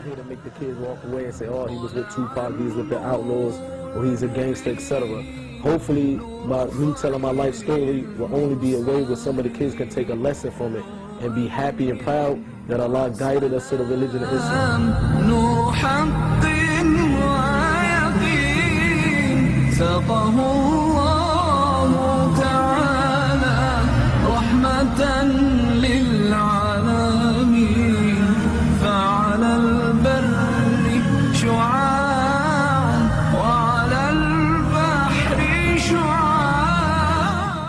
not here to make the kids walk away and say, oh, he was with Tupac, he's with the Outlaws, or he's a gangster, etc. Hopefully, by me telling my life story will only be a way where some of the kids can take a lesson from it and be happy and proud that Allah guided us to the religion of Islam.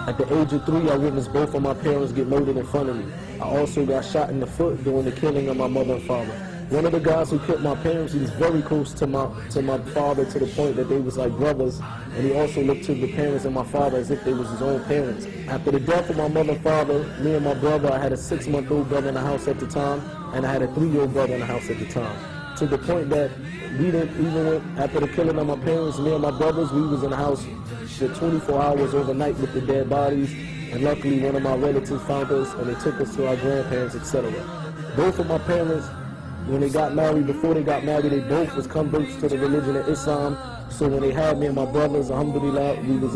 At the age of 3, I witnessed both of my parents get murdered in front of me. I also got shot in the foot during the killing of my mother and father. One of the guys who killed my parents, he was very close to my father, to the point that they was like brothers, and he also looked to the parents and my father as if they was his own parents. After the death of my mother and father, me and my brother, I had a 6-month-old brother in the house at the time, and I had a 3-year-old brother in the house at the time. To the point that we didn't even, after the killing of my parents, me and my brothers, we was in the house for 24 hours overnight with the dead bodies, and luckily one of my relatives found us and they took us to our grandparents, etc. Both of my parents, when they got married, before they got married, they both was converts to the religion of Islam. So when they had me and my brothers, alhamdulillah, we was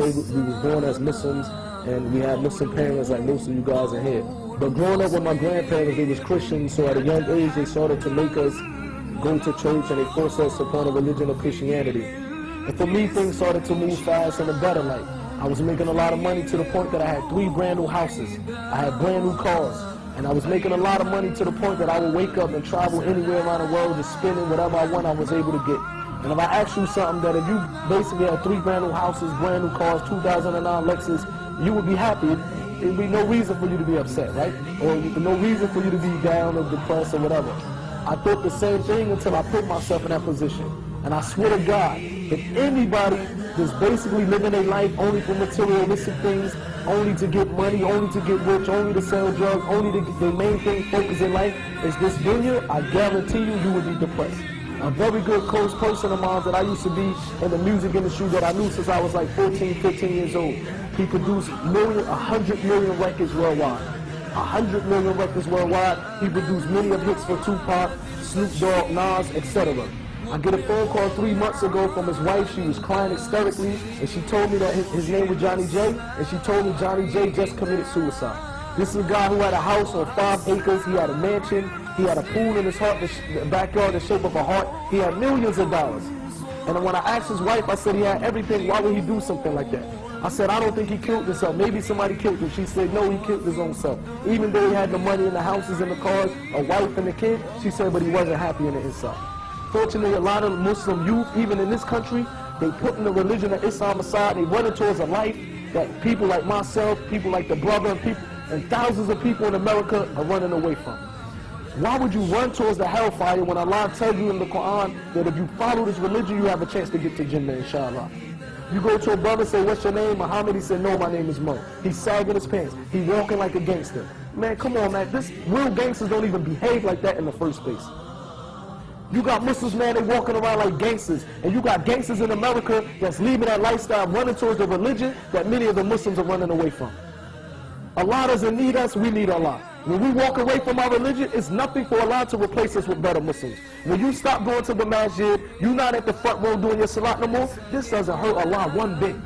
born as Muslims, and we had Muslim parents like most of you guys in here. But growing up with my grandparents, they was Christians, so at a young age they started to make us go to church, and they forced us upon the religion of Christianity. And for me, things started to move fast in a better light. I was making a lot of money to the point that I had 3 brand new houses. I had brand new cars. And I was making a lot of money to the point that I would wake up and travel anywhere around the world, just spending whatever I want I was able to get. And if I asked you something, that if you basically had 3 brand new houses, brand new cars, 2009 Lexus, you would be happy. There'd be no reason for you to be upset, right? Or no reason for you to be down or depressed or whatever. I thought the same thing until I put myself in that position. And I swear to God, if anybody is basically living their life only for materialistic things, only to get money, only to get rich, only to sell drugs, only to get their main thing focus in life is this dunya, I guarantee you, you would be depressed. A very good close person of mine that I used to be in the music industry that I knew since I was like 14, 15 years old. He produced 100 million records worldwide. 100 million records worldwide. He produced many of hits for Tupac, Snoop Dogg, Nas, etc. I get a phone call 3 months ago from his wife. She was crying hysterically, and she told me that his name was Johnny J, and she told me Johnny J just committed suicide. This is a guy who had a house on 5 acres. He had a mansion. He had a pool in his backyard in the shape of a heart. He had millions of dollars. And when I asked his wife, I said he had everything. Why would he do something like that? I said, I don't think he killed himself. Maybe somebody killed him. She said, no, he killed his own self. Even though he had the money and the houses and the cars, a wife and a kid, she said, but he wasn't happy in the inside. Fortunately, a lot of Muslim youth, even in this country, they putting the religion of Islam aside. They running towards a life that people like myself, people like the brother, and thousands of people in America are running away from. Why would you run towards the hellfire when Allah tells you in the Quran that if you follow this religion, you have a chance to get to Jannah, inshallah? You go to a brother and say, what's your name? Muhammad, he said, no, my name is Mo. He's sagging his pants. He's walking like a gangster. Man, come on, man. Real gangsters don't even behave like that in the first place. You got Muslims, man, they walking around like gangsters. And you got gangsters in America that's leaving that lifestyle, running towards the religion that many of the Muslims are running away from. Allah doesn't need us, we need Allah. When we walk away from our religion, it's nothing for Allah to replace us with better Muslims. When you stop going to the masjid, you're not at the front row doing your salat no more, this doesn't hurt Allah one bit.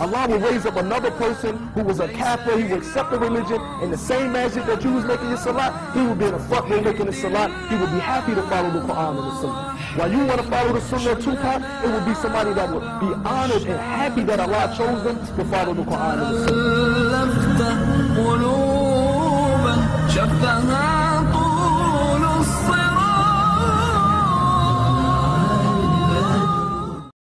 Allah will raise up another person who was a kafir, he will accept the religion, in the same masjid that you was making your salat, he will be in the front row making the salat, he will be happy to follow the Quran and the Sunnah. While you want to follow the Sunnah of Tupac, it will be somebody that will be honored and happy that Allah chose them to follow the Quran and the Sunnah.